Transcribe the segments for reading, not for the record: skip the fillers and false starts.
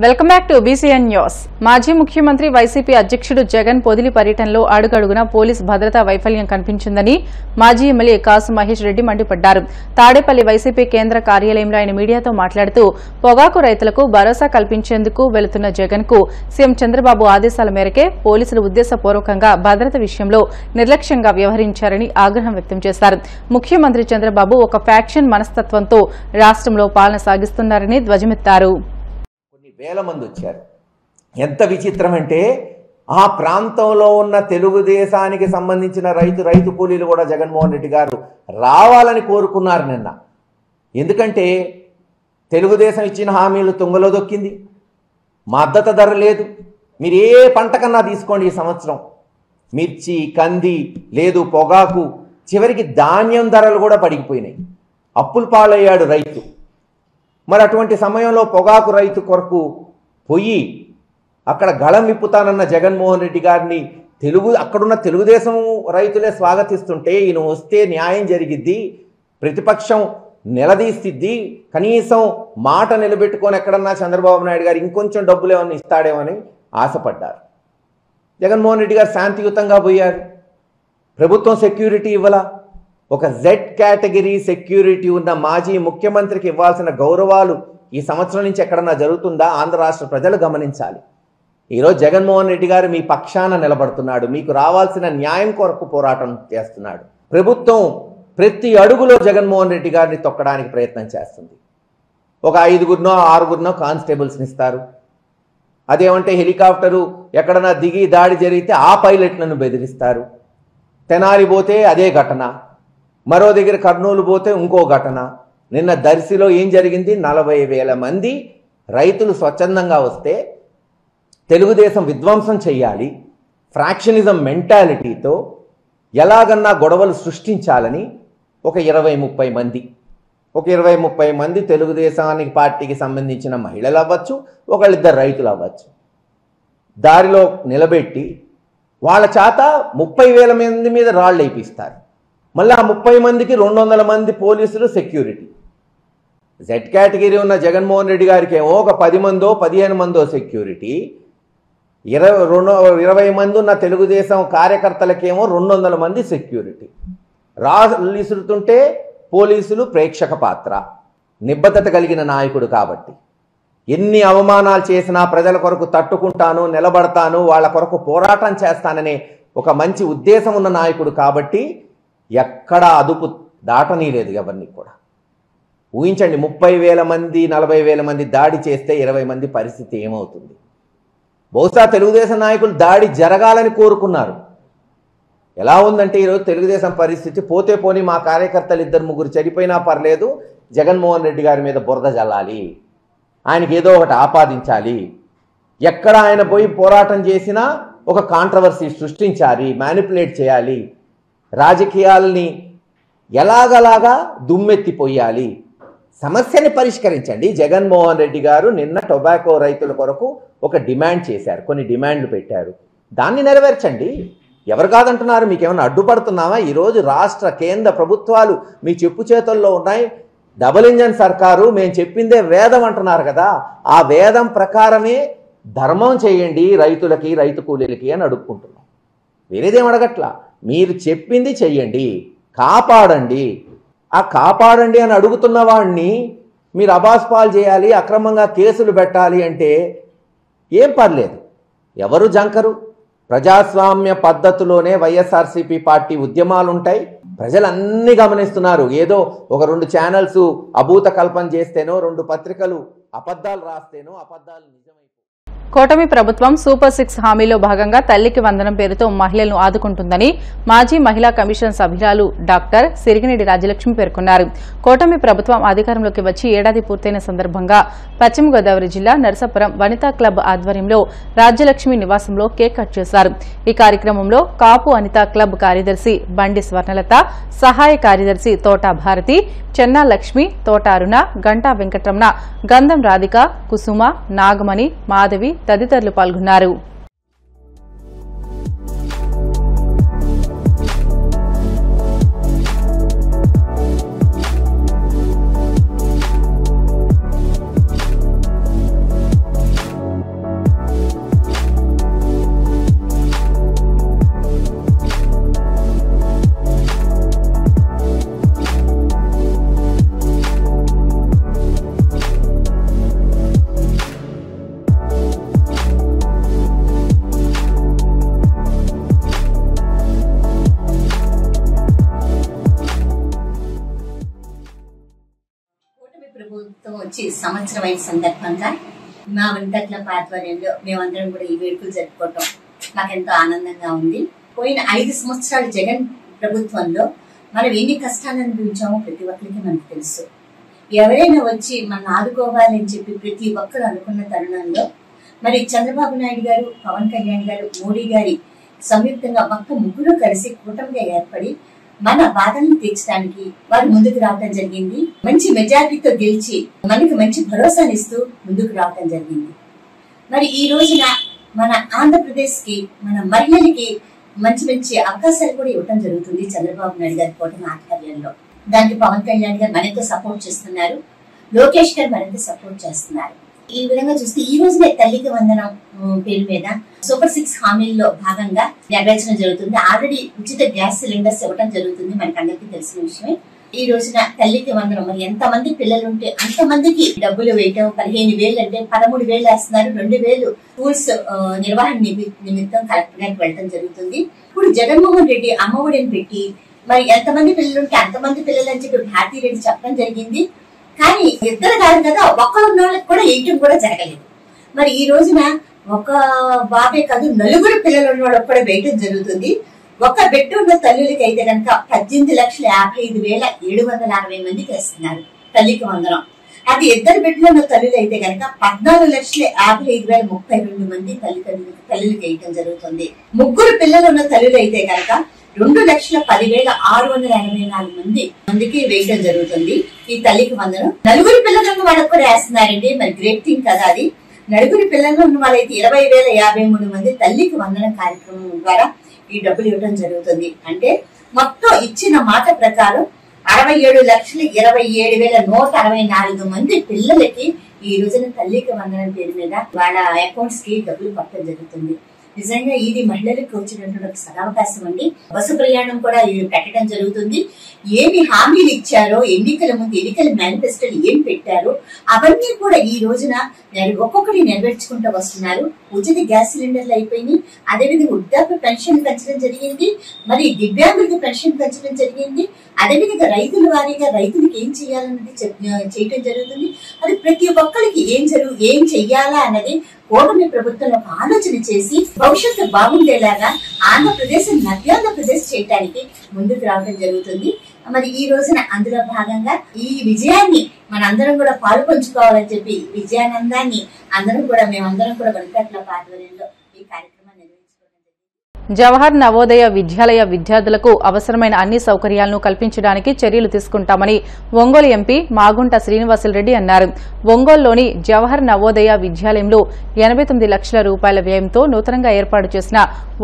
Welcome back to BCN news. మాజీ ముఖ్యమంత్రి YCP అధ్యక్షుడు జగన్ పొదిలి పర్యటనలో అడుగడుగునా పోలీస్ భద్రతా వైఫల్యం కనిపించిందని మాజీ ఎమ్మెల్యే కాసు మహేష్ రెడ్డి మండిపడ్డారు. తాడేపల్లి వైసీపీ కేంద్ర కార్యాలయంలో ఆయన మీడియాతో మాట్లాడుతూ పొగాకు రైతులకు భరోసా కల్పించేందుకు వెళుతున్న జగన్ కు సీఎం చంద్రబాబు ఆదేశాల మేరకే పోలీసులు ఉద్దేశపూర్వకంగా భద్రత విషయంలో నిర్లక్ష్యంగా వ్యవహరించారని ఆగ్రహం వ్యక్తం చేశారు. ముఖ్యమంత్రి చంద్రబాబు ఒక ఫ్యాక్షన్ మనస్తత్వంతో రాష్ట్రంలో పాలన సాగిస్తున్నారని ధ్వజమెత్తారు. వేల మంది వచ్చారు. ఎంత విచిత్రం అంటే ఆ ప్రాంతంలో ఉన్న తెలుగుదేశానికి సంబంధించిన రైతు కూలీలు కూడా జగన్మోహన్ రెడ్డి గారు రావాలని కోరుకున్నారు నిన్న. ఎందుకంటే తెలుగుదేశం ఇచ్చిన హామీలు తుంగలో దొక్కింది, మద్దతు ధర లేదు. మీరు ఏ పంట కన్నా తీసుకోండి, ఈ సంవత్సరం మిర్చి, కంది లేదు, పొగాకు, చివరికి ధాన్యం ధరలు కూడా పడిగిపోయినాయి. అప్పులు పాలయ్యాడు రైతు. మరి అటువంటి సమయంలో పొగాకు రైతు కొరకు పోయి అక్కడ గళం విప్పుతానన్న జగన్మోహన్ రెడ్డి గారిని అక్కడున్న తెలుగుదేశం రైతులే స్వాగతిస్తుంటే ఈయన వస్తే న్యాయం జరిగిద్ది, ప్రతిపక్షం నిలదీసిద్ది, కనీసం మాట నిలబెట్టుకొని ఎక్కడన్నా చంద్రబాబు నాయుడు గారు ఇంకొంచెం డబ్బులు ఏమన్నా ఇస్తాడేమని ఆశపడ్డారు. జగన్మోహన్ రెడ్డి గారు శాంతియుతంగా పోయారు. ప్రభుత్వం సెక్యూరిటీ ఇవ్వాల. ఒక జెడ్ కేటగిరీ సెక్యూరిటీ ఉన్న మాజీ ముఖ్యమంత్రికి ఇవ్వాల్సిన గౌరవాలు ఈ సంవత్సరం నుంచి ఎక్కడన్నా జరుగుతుందా? ఆంధ్ర రాష్ట్ర ప్రజలు గమనించాలి. ఈరోజు జగన్మోహన్ రెడ్డి గారు మీ పక్షాన నిలబడుతున్నాడు, మీకు రావాల్సిన న్యాయం కొరకు పోరాటం చేస్తున్నాడు. ప్రభుత్వం ప్రతి అడుగులో జగన్మోహన్ రెడ్డి గారిని తొక్కడానికి ప్రయత్నం చేస్తుంది. ఒక 5గురినో 6గురినో కానిస్టేబుల్స్ని ఇస్తారు. అదేమంటే హెలికాప్టరు ఎక్కడన్నా దిగి దాడి జరిగితే ఆ పైలట్లను బెదిరిస్తారు. తెనాలి పోతే అదే ఘటన, మరో దగ్గర కర్నూలు పోతే ఇంకో ఘటన. నిన్న దర్శిలో ఏం జరిగింది? 40,000 మంది రైతులు స్వచ్ఛందంగా వస్తే తెలుగుదేశం విధ్వంసం చెయ్యాలి, ఫ్రాక్షనిజం మెంటాలిటీతో ఎలాగన్నా గొడవలు సృష్టించాలని ఒక 20-30 మంది తెలుగుదేశానికి పార్టీకి సంబంధించిన మహిళలు అవ్వచ్చు, ఒకళ్ళిద్దరు రైతులు అవ్వచ్చు, దారిలో నిలబెట్టి వాళ్ళ చేత 30,000 మంది మీద రాళ్ళు వేయిస్తారు. మళ్ళీ ఆ 30 మందికి 200 మంది పోలీసులు సెక్యూరిటీ. జెడ్ కేటగిరీ ఉన్న జగన్మోహన్ రెడ్డి గారికి ఏమో ఒక 10 మందో 15 మందో సెక్యూరిటీ, 20 మంది ఉన్న తెలుగుదేశం కార్యకర్తలకేమో 200 మంది సెక్యూరిటీ. రాళ్ళు విసురుతుంటే పోలీసులు ప్రేక్షక పాత్ర. నిబద్ధత కలిగిన నాయకుడు కాబట్టి ఎన్ని అవమానాలు చేసినా ప్రజల కొరకు తట్టుకుంటాను, నిలబడతాను, వాళ్ళ కొరకు పోరాటం చేస్తాననే ఒక మంచి ఉద్దేశం ఉన్న నాయకుడు కాబట్టి ఎక్కడా అదుపు దాటనీలేదు ఎవరిని కూడా. ఊహించండి, 30,000 మంది 40,000 మంది దాడి చేస్తే 20 మంది పరిస్థితి ఏమవుతుంది? బహుశా తెలుగుదేశం నాయకులు దాడి జరగాలని కోరుకున్నారు. ఎలా ఉందంటే ఈరోజు తెలుగుదేశం పరిస్థితి, పోతే పోని మా కార్యకర్తలు 2-3 చనిపోయినా పర్లేదు, జగన్మోహన్ రెడ్డి గారి మీద బురద జల్లాలి, ఆయనకి ఏదో ఒకటి ఆపాదించాలి, ఎక్కడ ఆయన పోయి పోరాటం చేసినా ఒక కాంట్రవర్సీ సృష్టించాలి, మ్యానిపులేట్ చేయాలి, రాజకీయాలని ఎలాగలాగా దుమ్మెత్తిపోయాలి. సమస్యని పరిష్కరించండి. జగన్మోహన్ రెడ్డి గారు నిన్న టొబాకో రైతుల కొరకు ఒక డిమాండ్ చేశారు, కొన్ని డిమాండ్లు పెట్టారు, దాన్ని నెరవేర్చండి. ఎవరు కాదంటున్నారు? మీకేమైనా అడ్డుపడుతున్నావా? ఈరోజు రాష్ట్ర కేంద్ర ప్రభుత్వాలు మీ చెప్పు చేతుల్లో ఉన్నాయి. డబుల్ ఇంజన్ సర్కారు, మేము చెప్పిందే వేదం అంటున్నారు కదా, ఆ వేదం ప్రకారమే ధర్మం చేయండి రైతులకి, రైతు కూలీలకి అని అడుక్కుంటున్నాం. వేరేదేం అడగట్లా. మీరు చెప్పింది చెయ్యండి, కాపాడండి. ఆ కాపాడండి అని అడుగుతున్న వాడిని మీరు అబాస్పాలు చేయాలి, అక్రమంగా కేసులు పెట్టాలి అంటే ఏం పర్లేదు, ఎవరు జంకరు. ప్రజాస్వామ్య పద్ధతిలోనే వైఎస్ఆర్సీపీ పార్టీ ఉద్యమాలు ఉంటాయి. ప్రజలన్నీ గమనిస్తున్నారు. ఏదో ఒక 2 ఛానల్స్ అభూత కల్పన చేస్తేనో, 2 పత్రికలు అబద్ధాలు రాస్తేనో అబద్ధాలు నిజమైపోయి. కూటమి ప్రభుత్వం సూపర్ 6 హామీలో భాగంగా తల్లికి వందనం పేరుతో మహిళలను ఆదుకుంటుందని మాజీ మహిళా కమిషన్ సభ్యురాలు డాక్టర్ సిరిగినేడి రాజ్యలక్ష్మి పేర్కొన్నారు. కూటమి ప్రభుత్వం అధికారంలోకి వచ్చి ఏడాది పూర్తయిన సందర్భంగా పశ్చిమ గోదావరి జిల్లా నరసాపురం వనితా క్లబ్ ఆధ్వర్యంలో రాజ్యలక్ష్మి నివాసంలో కేక్ కట్ చేశారు. ఈ కార్యక్రమంలో కాపు అనితా క్లబ్ కార్యదర్శి బండి స్వర్ణలత, సహాయ కార్యదర్శి తోటా భారతి, చెన్నా లక్ష్మి, తోటా అరుణ, గంటా వెంకటరమణ, గంధం రాధిక, కుసుమ, నాగమణి, మాధవి తదితరులు పాల్గొన్నారు. వచ్చి సంవత్సరం అయిన సందర్భంగా మా వంటట్ల ఆధ్వర్యంలో మేమందరం కూడా ఈ వేడుకలు జరుపుకోవటం మాకెంతో ఆనందంగా ఉంది. పోయిన 5 సంవత్సరాలు జగన్ ప్రభుత్వంలో మనం ఎన్ని కష్టాలు అనుభవించామో ప్రతి ఒక్కరికి మనకు తెలుసు. ఎవరైనా వచ్చి మనం ఆదుకోవాలని చెప్పి ప్రతి ఒక్కరు అనుకున్న తరుణంలో మరి చంద్రబాబు నాయుడు గారు, పవన్ కళ్యాణ్ గారు, మోడీ గారి సంయుక్తంగా మొత్తం ముగ్గురు కలిసి కూటమిగా ఏర్పడి మన బాధల్ని తీర్చడానికి వారు ముందుకు రావడం జరిగింది. మంచి మెజారిటీతో గెలిచి మనకి మంచి భరోసానిస్తూ ముందుకు రావడం జరిగింది. మరి ఈ రోజున మన ఆంధ్రప్రదేశ్ కి, మన మహిళలకి మంచి మంచి అవకాశాలు కూడా ఇవ్వడం జరుగుతుంది చంద్రబాబు నాయుడు గారి కూటమి ఆధ్వర్యంలో. దానికి పవన్ కళ్యాణ్ గారు మరింత సపోర్ట్ చేస్తున్నారు, లోకేష్ గారు మరింత సపోర్ట్ చేస్తున్నారు. ఈ విధంగా చూస్తే ఈ రోజునే తల్లికి వందనం పేరు మీద సూపర్ 6 హామీల్లో భాగంగా నెరవేర్చడం జరుగుతుంది. ఆల్రెడీ ఉచిత గ్యాస్ సిలిండర్స్ ఇవ్వడం జరుగుతుంది, మనకి అందరికీ తెలిసిన విషయమే. ఈ రోజున తల్లికి వందనం మరి ఎంతమంది పిల్లలు ఉంటే అంతమందికి డబ్బులు వేయటం. 15,000 అంటే 13,000 వేస్తున్నారు. 2,000 స్కూల్స్ నిర్వహణ నిమిత్తం కలెక్టర్ గారికి వెళ్ళడం జరుగుతుంది. ఇప్పుడు జగన్మోహన్ రెడ్డి అమ్మఒడిని పెట్టి మరి ఎంతమంది పిల్లలు ఉంటే అంతమంది పిల్లలు అని చెప్పి భారతీ రెడ్డి చెప్పడం జరిగింది. కానీ ఇద్దరు కాదు కదా, ఒక్కరు ఉన్న వాళ్ళకి కూడా వేయటం కూడా జరగలేదు. మరి ఈ రోజున ఒక బాబే కాదు, 4 పిల్లలు ఉన్న వాళ్ళకి కూడా వేయటం జరుగుతుంది. ఒక బిడ్డ ఉన్న తల్లులకి అయితే కనుక 18,55,760 మందికి వేస్తున్నారు తల్లికి వందనం. అది ఇద్దరు బిడ్డలు ఉన్న తల్లులు అయితే కనుక 14,55,032 మంది తల్లులకి వేయటం జరుగుతుంది. 3 పిల్లలు ఉన్న తల్లులు అయితే కనుక 2,10,684 మందికి వేయడం జరుగుతుంది ఈ తల్లికి వందనం. 4 పిల్లలు ఉన్న వాళ్ళకి కూడా వేస్తున్నారండి. మరి గ్రేట్ థింగ్ కదా అది. 4 పిల్లలు ఉన్న వాళ్ళైతే 20,053 మంది తల్లికి వందనం కార్యక్రమం ద్వారా ఈ డబ్బులు ఇవ్వడం జరుగుతుంది. అంటే మొత్తం ఇచ్చిన మాట ప్రకారం 67,27,164 మంది పిల్లలకి ఈ రోజున తల్లికి వందనం పేరు మీద వాళ్ళ అకౌంట్స్ కి డబ్బులు పట్టడం జరుగుతుంది. నిజంగా ఇది మహిళలకు వచ్చినటువంటి ఒక సదవకాశం అండి. బస్సు ప్రయాణం కూడా పెట్టడం జరుగుతుంది. ఏమి హామీలు ఇచ్చారో, ఎన్నికల ముందు ఎన్నికల మేనిఫెస్టోలు ఏం పెట్టారో అవన్నీ కూడా ఈ రోజున ఒక్కొక్కటి నెరవేర్చుకుంటూ వస్తున్నారు. ఉచిత గ్యాస్ సిలిండర్లు అయిపోయినాయి. అదేవిధంగా వృద్ధాప్య పెన్షన్ పెంచడం జరిగింది. మరి దివ్యాంగులకి పెన్షన్ పెంచడం జరిగింది. అదేవిధంగా రైతుల వారీగా రైతులకు ఏం చేయాలన్నది చేయటం జరుగుతుంది. అది ప్రతి ఒక్కరికి ఏం చెయ్యాలా అన్నది కూటమి ప్రభుత్వం ఒక ఆలోచన చేసి భవిష్యత్తు బాగుండేలాగా ఆంధ్రప్రదేశ్ నవ్యాంధ్రప్రదేశ్ చేయడానికి ముందుకు రావడం జరుగుతుంది. మరి ఈ రోజున అందులో భాగంగా ఈ విజయాన్ని మనందరం కూడా పాలు పంచుకోవాలని చెప్పి విజయానందాన్ని మేమందరం కూడా వనకట్ల ఆధ్వర్యంలో ఈ కార్యక్రమాన్ని నిర్వహించుకోవడం జరిగింది. జవహర్ నవోదయ విద్యాలయ విద్యార్థులకు అవసరమైన అన్ని సౌకర్యాలను కల్పించడానికి చర్యలు తీసుకుంటామని ఒంగోలు ఎంపీ మాగుంట శ్రీనివాసులరెడ్డి అన్నారు. ఒంగోలులోని జవహర్ నవోదయ విద్యాలయంలో 89 లక్షల రూపాయల వ్యయంతో నూతనంగా ఏర్పాటు చేసిన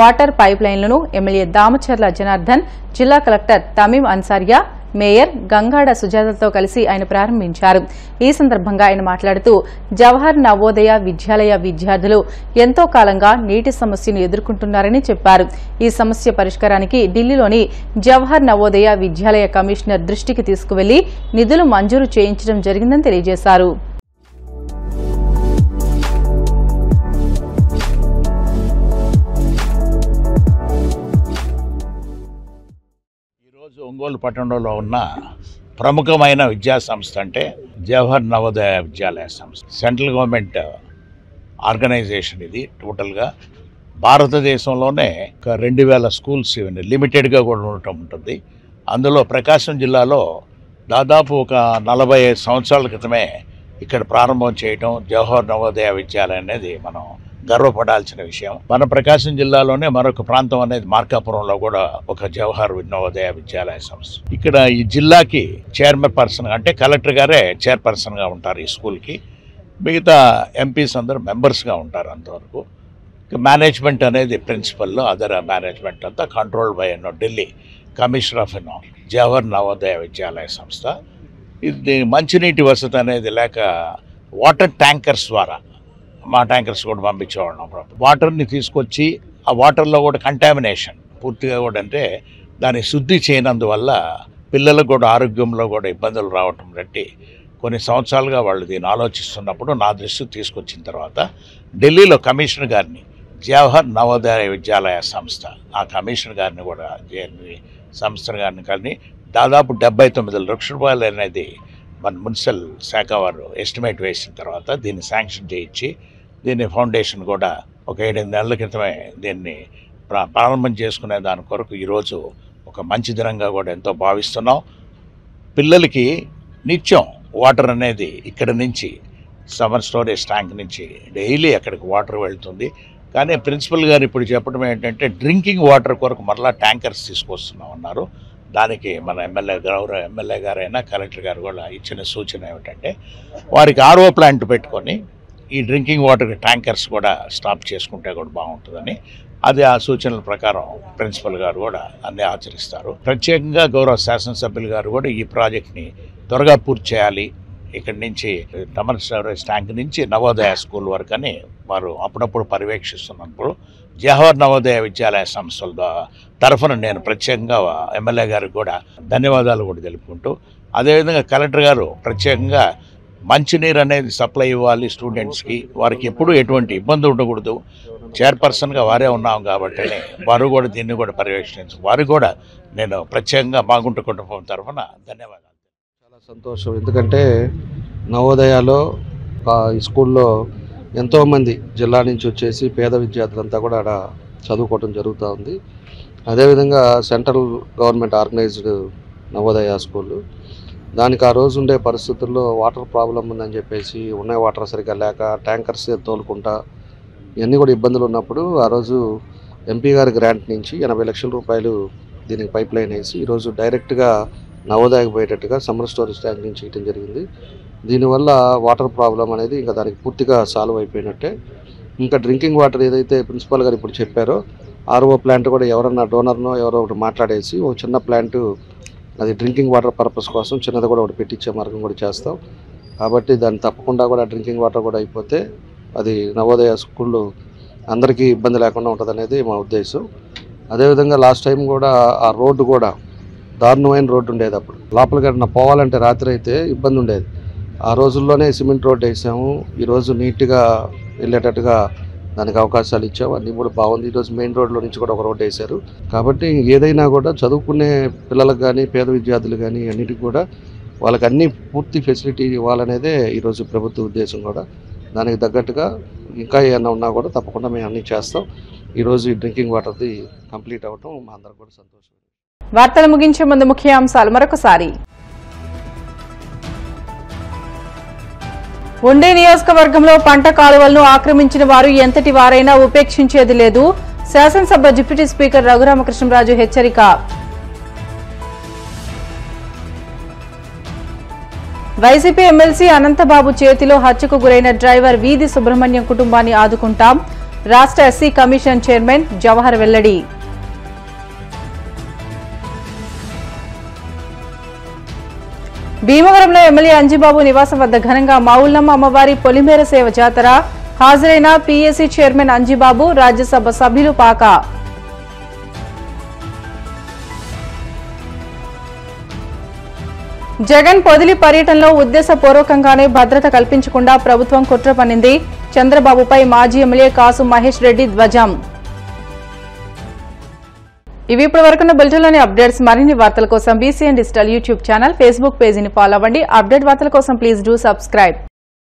వాటర్ పైప్ లైన్లను ఎమ్మెల్యే దామచర్ల జనార్దన్, జిల్లా కలెక్టర్ తమీం అన్సారియా, మేయర్ గంగాడ సుజాతతో కలిసి ఆయన ప్రారంభించారు. ఈ సందర్భంగా ఆయన మాట్లాడుతూ జవహర్ నవోదయ విద్యాలయ విద్యార్థులు ఎంతో కాలంగా నీటి సమస్యను ఎదుర్కొంటున్నారని చెప్పారు. ఈ సమస్య పరిష్కారానికి ఢిల్లీలోని జవహర్ నవోదయ విద్యాలయ కమిషనర్ దృష్టికి తీసుకువెళ్లి నిధులు మంజూరు చేయించడం జరిగిందని తెలియజేశారు. ఒంగోలు పట్టణంలో ఉన్న ప్రముఖమైన విద్యా సంస్థ అంటే జవహర్ నవోదయ విద్యాలయ సంస్థ. సెంట్రల్ గవర్నమెంట్ ఆర్గనైజేషన్ ఇది. టోటల్గా భారతదేశంలోనే 2,000 స్కూల్స్ ఇవన్నీ లిమిటెడ్గా కూడా ఉండటం ఉంటుంది. అందులో ప్రకాశం జిల్లాలో దాదాపు ఒక 45 సంవత్సరాల క్రితమే ఇక్కడ ప్రారంభం చేయడం జవహర్ నవోదయ విద్యాలయం అనేది మనం గర్వపడాల్సిన విషయం. మన ప్రకాశం జిల్లాలోనే మరొక ప్రాంతం అనేది మార్కాపురంలో కూడా ఒక జవహర్ నవోదయ విద్యాలయ సంస్థ. ఇక్కడ ఈ జిల్లాకి చైర్మన్ అంటే కలెక్టర్ గారే చైర్పర్సన్గా ఉంటారు ఈ స్కూల్కి. మిగతా ఎంపీస్ అందరూ మెంబర్స్గా ఉంటారు. అంతవరకు మేనేజ్మెంట్ అనేది ప్రిన్సిపల్లో, అదర్ మేనేజ్మెంట్ అంతా control by Delhi commissioner of Jawahar Navodaya Vidyalaya సంస్థ. ఇది మంచినీటి వసతి అనేది లేక వాటర్ ట్యాంకర్స్ ద్వారా మా ట్యాంకర్స్ కూడా పంపించేవాళ్ళం. వాటర్ని తీసుకొచ్చి ఆ వాటర్లో కూడా కంటామినేషన్ పూర్తిగా కూడా అంటే దాన్ని శుద్ధి చేయనందువల్ల పిల్లలకు కూడా ఆరోగ్యంలో కూడా ఇబ్బందులు రావటం బట్టి కొన్ని సంవత్సరాలుగా వాళ్ళు దీన్ని ఆలోచిస్తున్నప్పుడు నా దృష్టికి తీసుకొచ్చిన తర్వాత ఢిల్లీలో కమిషనర్ గారిని, జవహర్ నవోదయ విద్యాలయ సంస్థ ఆ కమిషనర్ గారిని కూడా సంస్థ గారిని కానీ దాదాపు 79 లక్షల రూపాయలు అనేది మన మున్సిపల్ శాఖ వారు ఎస్టిమేట్ వేసిన తర్వాత దీన్ని శాంక్షన్ చేయించి దీన్ని ఫౌండేషన్ కూడా ఒక 7-8 నెలల క్రితమే దీన్ని ప్రారంభం చేసుకునే దాని కొరకు ఈరోజు ఒక మంచి దినంగా కూడా ఎంతో భావిస్తున్నాం. పిల్లలకి నిత్యం వాటర్ అనేది ఇక్కడ నుంచి సమ్మర్ స్టోరేజ్ ట్యాంక్ నుంచి డైలీ అక్కడికి వాటర్ వెళ్తుంది. కానీ ప్రిన్సిపల్ గారు ఇప్పుడు చెప్పడం ఏంటంటే డ్రింకింగ్ వాటర్ కొరకు మరలా ట్యాంకర్స్ తీసుకొస్తున్నాం అన్నారు. దానికి మన గౌరవ ఎమ్మెల్యే గారైనా కలెక్టర్ గారు కూడా ఇచ్చిన సూచన ఏమిటంటే వారికి RO ప్లాంట్ పెట్టుకొని ఈ డ్రింకింగ్ వాటర్ ట్యాంకర్స్ కూడా స్టాప్ చేసుకుంటే కూడా బాగుంటుందని, అది ఆ సూచనల ప్రకారం ప్రిన్సిపల్ గారు కూడా అన్నీ ఆచరిస్తారు. ప్రత్యేకంగా గౌరవ శాసనసభ్యులు గారు కూడా ఈ ప్రాజెక్ట్ని త్వరగా పూర్తి చేయాలి, ఇక్కడి నుంచి సమ్మర్ స్టోరేజ్ ట్యాంక్ నుంచి నవోదయ స్కూల్ వరకు అని వారు అప్పుడప్పుడు పర్యవేక్షిస్తున్నప్పుడు జవహర్ నవోదయ విద్యాలయ సంస్థల తరఫున నేను ప్రత్యేకంగా ఎమ్మెల్యే గారికి కూడా ధన్యవాదాలు కూడా తెలుపుకుంటూ, అదేవిధంగా కలెక్టర్ గారు ప్రత్యేకంగా మంచినీరు అనేది సప్లై ఇవ్వాలి స్టూడెంట్స్కి, వారికి ఎప్పుడూ ఎటువంటి ఇబ్బంది ఉండకూడదు, చైర్పర్సన్గా వారే ఉన్నాం కాబట్టి వారు కూడా దీన్ని కూడా పర్యవేక్షించారు. వారు కూడా నేను ప్రత్యేకంగా మాగుంట కుటుంబం తరఫున ధన్యవాదాలు. చాలా సంతోషం, ఎందుకంటే నవోదయాలో ఈ స్కూల్లో ఎంతోమంది జిల్లా నుంచి వచ్చేసి పేద విద్యార్థులంతా కూడా అక్కడ చదువుకోవడం జరుగుతూ ఉంది. అదేవిధంగా central government organised Navodaya school, దానికి ఆ రోజు ఉండే పరిస్థితుల్లో వాటర్ ప్రాబ్లం ఉందని చెప్పేసి ఉన్న వాటర్ సరిగ్గా లేక ట్యాంకర్స్ తోలుకుంటా ఇవన్నీ కూడా ఇబ్బందులు ఉన్నప్పుడు ఆ రోజు ఎంపీ గారి గ్రాంట్ నుంచి 80 లక్షల రూపాయలు దీనికి పైప్ లైన్ వేసి ఈరోజు డైరెక్ట్గా నవోదయకు పోయేటట్టుగా సమ్మర్ స్టోరేజ్ ట్యాంక్ నుంచి ఇవ్వడం జరిగింది. దీనివల్ల వాటర్ ప్రాబ్లం అనేది ఇంకా దానికి పూర్తిగా సాల్వ్ అయిపోయినట్టే. ఇంకా డ్రింకింగ్ వాటర్ ఏదైతే ప్రిన్సిపల్ గారు ఇప్పుడు చెప్పారో RO ప్లాంట్ కూడా ఎవరన్నా డోనర్నో ఎవరో ఒకటి మాట్లాడేసి ఒక చిన్న ప్లాంట్ అది డ్రింకింగ్ వాటర్ పర్పస్ కోసం చిన్నది కూడా ఒకటి పెట్టించే మార్గం కూడా చేస్తాం. కాబట్టి దాన్ని తప్పకుండా కూడా డ్రింకింగ్ వాటర్ కూడా అయిపోతే అది నవోదయ స్కూళ్ళు అందరికీ ఇబ్బంది లేకుండా ఉంటుంది అనేది మా ఉద్దేశం. అదేవిధంగా లాస్ట్ టైం కూడా ఆ రోడ్డు కూడా దారుణమైన రోడ్డు ఉండేది, అప్పుడు లోపలికి పోవాలంటే రాత్రి అయితే ఇబ్బంది ఉండేది. ఆ రోజుల్లోనే సిమెంట్ రోడ్డు వేసాము, ఈరోజు నీట్గా వెళ్ళేటట్టుగా దానికి అవకాశాలు ఇచ్చాము, అన్నీ కూడా బాగుంది. ఈరోజు మెయిన్ రోడ్లో నుంచి కూడా ఒక రోడ్డు వేశారు. కాబట్టి ఏదైనా కూడా చదువుకునే పిల్లలకు కానీ పేద విద్యార్థులు కానీ అన్నిటికీ కూడా వాళ్ళకి అన్ని పూర్తి ఫెసిలిటీ ఇవ్వాలనేదే ఈరోజు ప్రభుత్వ ఉద్దేశం కూడా. దానికి తగ్గట్టుగా ఇంకా ఏమన్నా ఉన్నా కూడా తప్పకుండా మేము అన్నీ చేస్తాం. ఈరోజు ఈ డ్రింకింగ్ వాటర్ది కంప్లీట్ అవ్వటం మా అందరికి కూడా సంతోషం. వార్తలు ముగించే ముందు ముఖ్యాంశాలు మరొకసారి. ఉండే నియోజకవర్గంలో పంట కాలువలను ఆక్రమించిన వారు ఎంతటి వారైనా ఉపేక్షించేది లేదు, శాసనసభ డిప్యూటీ స్పీకర్ రఘురామకృష్ణరాజు హెచ్చరిక. వైసీపీ ఎమ్మెల్సీ అనంతబాబు చేతిలో హత్యకు గురైన డ్రైవర్ వీధి సుబ్రహ్మణ్యం కుటుంబాన్ని ఆదుకుంటాం, రాష్ట్ర ఎస్సీ కమిషన్ చైర్మన్ జవహర్ వెల్లడి. భీమవరంలో ఎమ్మెల్యే అంజిబాబు నివాసం వద్ద ఘనంగా మావుల్లమ్మ అమ్మవారి పొలిమేర సేవ జాతర, హాజరైన పీఏసీ చైర్మన్ అంజిబాబు, రాజ్యసభ సభ్యులు పాక. జగన్ పొదిలి పర్యటనలో ఉద్దేశపూర్వకంగానే భద్రత కల్పించకుండా ప్రభుత్వం కుట్ర పన్నింది, చంద్రబాబుపై మాజీ ఎమ్మెల్యే కాసు మహేష్ రెడ్డి ధ్వజం. ఇవి ఇప్పటి వరకున్న బులెటిన్లోని అప్డేట్స్. మరిన్ని వార్తల కోసం BCN digital YouTube channel, Facebook పేజీని ఫాలో అవ్వండి. అప్డేట్ వార్తల కోసం ప్లీజ్ డూ సబ్స్క్రైబ్.